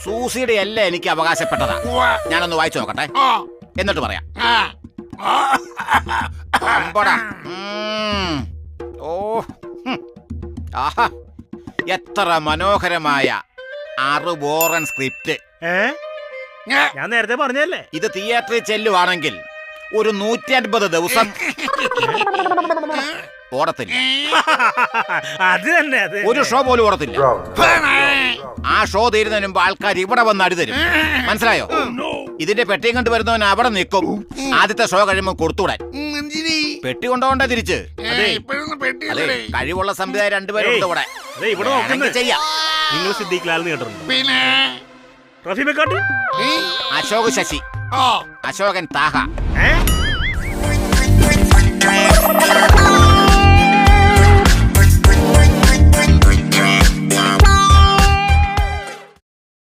സൂസിയുടെ എല്ലാം എനിക്ക് അവകാശപ്പെട്ടതാ. ഞാനൊന്ന് വായിച്ചു നോക്കട്ടെ, എന്നിട്ട് പറയാം. അമ്പടാ. ഓ, ആഹാ, എത്ര മനോഹരമായ 6 ബോറൻ സ്ക്രിപ്റ്റ്. ഞാൻ നേരത്തെ പറഞ്ഞല്ലേ. ഇത് തിയേറ്ററിൽ ചെല്ലുവാണെങ്കിൽ ഒരു 150 ദിവസം ഓടത്തില്ല. അത് തന്നെ, ഒരു ഷോ പോലും ഓടത്തില്ല. ആ ഷോ തീരുന്നതിന് മുമ്പ് ആൾക്കാർ ഇവിടെ വന്ന് അടിതരും. മനസ്സിലായോ? ഇതിന്റെ പെട്ടിയും കൊണ്ട് വരുന്നവൻ അവിടെ നിൽക്കും. ആദ്യത്തെ ഷോ കഴിയുമ്പോൾ കൊടുത്തുവിടാൻ. പെട്ടി കൊണ്ടുപോകണ്ടേ തിരിച്ച്? അതെ, കഴിവുള്ള സംവിധായകർ 2 പേരും ഇവിടെ ചെയ്യാം. നിങ്ങൾ സിദ്ദീഖ് ലാൽ കേട്ടിട്ടുണ്ടോ? പിന്നെ അശോക് ശശി, അശോകൻ താഹ,